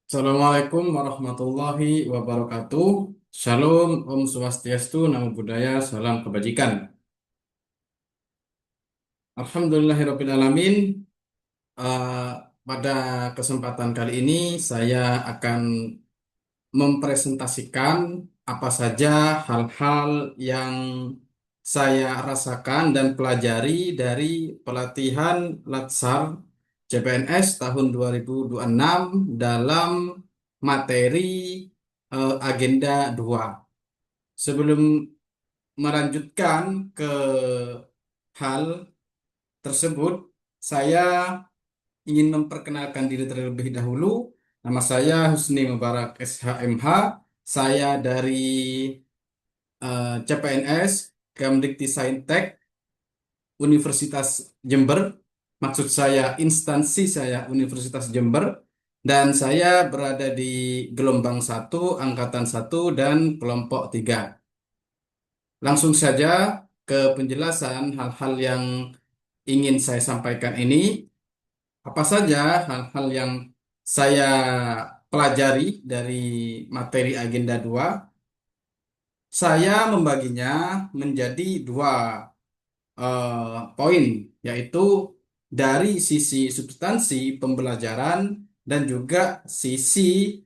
Assalamualaikum warahmatullahi wabarakatuh. Shalom, Om Swastiastu, Namo Buddhaya, Salam Kebajikan. Alhamdulillahirrabbilalamin. Eh, Pada kesempatan kali ini saya akan mempresentasikan apa saja hal-hal yang saya rasakan dan pelajari dari pelatihan Latsar CPNS tahun 2026 dalam materi agenda 2. Sebelum melanjutkan ke hal tersebut, saya ingin memperkenalkan diri terlebih dahulu. Nama saya Husni Mubarak SHMH. Saya dari CPNS, Kemdikti Universitas Jember. Maksud saya instansi saya Universitas Jember. Dan saya berada di gelombang 1, angkatan 1, dan kelompok 3. Langsung saja ke penjelasan hal-hal yang ingin saya sampaikan ini. Apa saja hal-hal yang saya pelajari dari materi agenda 2? Saya membaginya menjadi dua poin, yaitu dari sisi substansi pembelajaran dan juga sisi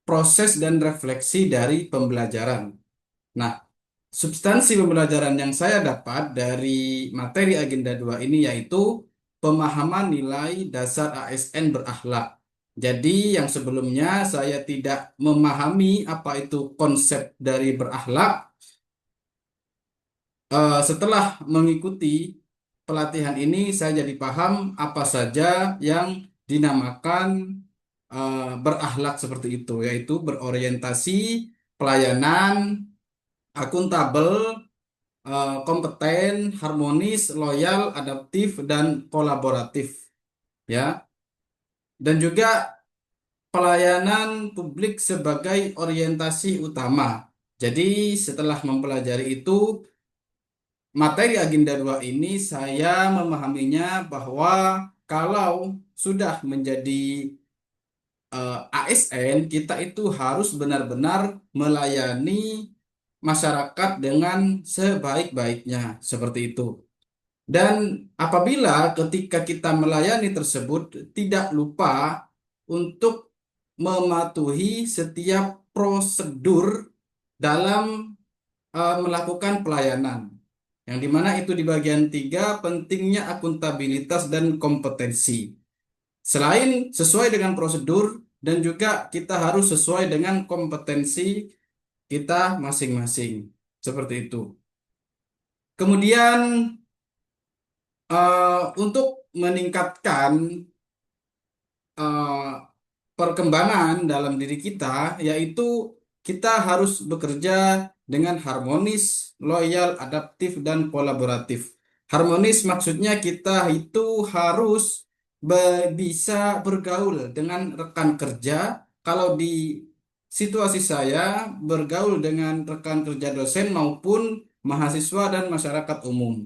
proses dan refleksi dari pembelajaran. Nah, substansi pembelajaran yang saya dapat dari materi agenda 2 ini yaitu pemahaman nilai dasar ASN berakhlak. Jadi yang sebelumnya saya tidak memahami apa itu konsep dari berakhlak. Setelah mengikuti pelatihan ini, saya jadi paham apa saja yang dinamakan berakhlak seperti itu, yaitu berorientasi, pelayanan, akuntabel, kompeten, harmonis, loyal, adaptif, dan kolaboratif. Ya, dan juga pelayanan publik sebagai orientasi utama. Jadi setelah mempelajari itu, materi agenda 2 ini saya memahaminya bahwa kalau sudah menjadi ASN, kita itu harus benar-benar melayani masyarakat dengan sebaik-baiknya, seperti itu. Dan apabila ketika kita melayani tersebut tidak lupa untuk mematuhi setiap prosedur dalam melakukan pelayanan. Yang dimana itu di bagian 3 pentingnya akuntabilitas dan kompetensi. Selain sesuai dengan prosedur dan juga kita harus sesuai dengan kompetensi kita masing-masing. Seperti itu. Kemudian untuk meningkatkan eh, perkembangan dalam diri kita, yaitu kita harus bekerja dengan harmonis, loyal, adaptif, dan kolaboratif. Harmonis maksudnya kita itu harus bisa bergaul dengan rekan kerja. Kalau di situasi saya, bergaul dengan rekan kerja dosen maupun mahasiswa dan masyarakat umum.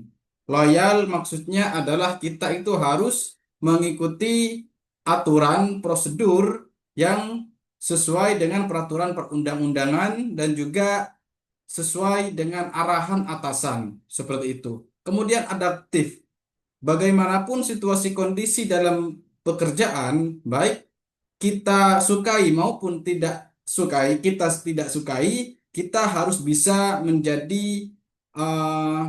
Loyal maksudnya adalah kita itu harus mengikuti aturan prosedur yang sesuai dengan peraturan perundang-undangan dan juga sesuai dengan arahan atasan, seperti itu. Kemudian adaptif. Bagaimanapun situasi kondisi dalam pekerjaan, baik kita sukai maupun kita tidak sukai, kita harus bisa menjadi eh,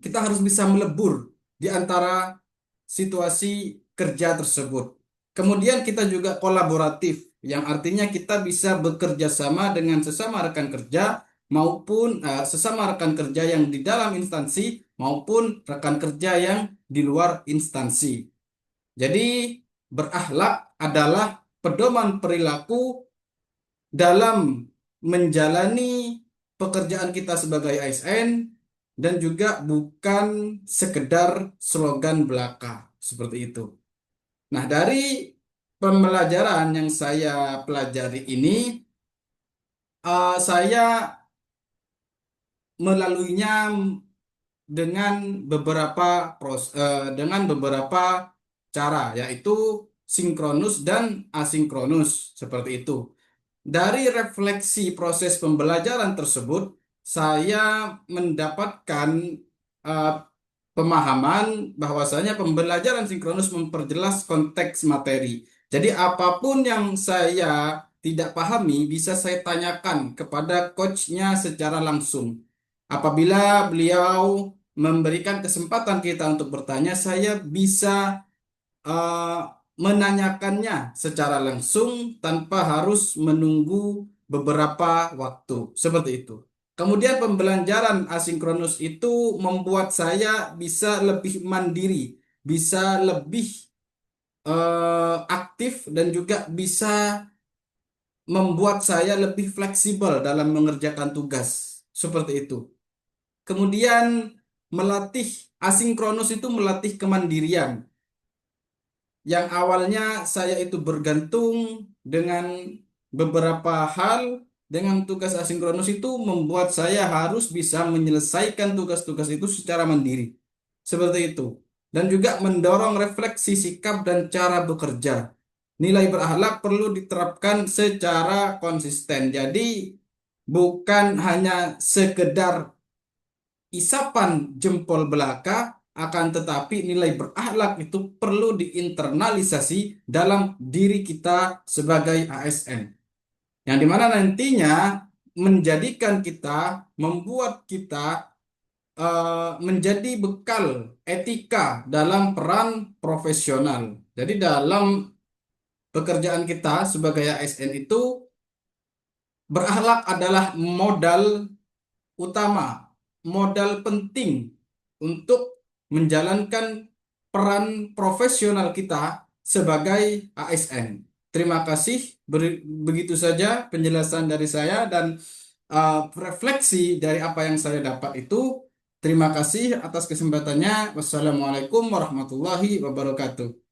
kita harus bisa melebur di antara situasi kerja tersebut. Kemudian kita juga kolaboratif, yang artinya kita bisa bekerja sama dengan sesama rekan kerja maupun sesama rekan kerja yang di dalam instansi maupun rekan kerja yang di luar instansi. Jadi berakhlak adalah pedoman perilaku dalam menjalani pekerjaan kita sebagai ASN dan juga bukan sekedar slogan belaka seperti itu. Nah, dari pembelajaran yang saya pelajari ini, saya melaluinya dengan beberapa dengan beberapa cara, yaitu sinkronus dan asinkronus, seperti itu. Dari refleksi proses pembelajaran tersebut, saya mendapatkan eh, pemahaman bahwasanya pembelajaran sinkronus memperjelas konteks materi. Jadi apapun yang saya tidak pahami bisa saya tanyakan kepada coachnya secara langsung. Apabila beliau memberikan kesempatan kita untuk bertanya, saya bisa eh, menanyakannya secara langsung tanpa harus menunggu beberapa waktu. Seperti itu. Kemudian pembelajaran asinkronus itu membuat saya bisa lebih mandiri, bisa lebih aktif dan juga bisa membuat saya lebih fleksibel dalam mengerjakan tugas. Seperti itu. Kemudian melatih asinkronus itu melatih kemandirian. Yang awalnya saya itu bergantung dengan beberapa hal, dengan tugas asinkronus itu membuat saya harus bisa menyelesaikan tugas-tugas itu secara mandiri. Seperti itu. Dan juga mendorong refleksi sikap dan cara bekerja. Nilai berakhlak perlu diterapkan secara konsisten. Jadi bukan hanya sekedar isapan jempol belaka, akan tetapi nilai berakhlak itu perlu diinternalisasi dalam diri kita sebagai ASN. Yang dimana nantinya menjadikan kita, membuat kita menjadi bekal etika dalam peran profesional. Jadi dalam pekerjaan kita sebagai ASN itu, berakhlak adalah modal utama, modal penting untuk menjalankan peran profesional kita sebagai ASN. Terima kasih. Begitu saja penjelasan dari saya dan refleksi dari apa yang saya dapat itu. Terima kasih atas kesempatannya. Wassalamualaikum warahmatullahi wabarakatuh.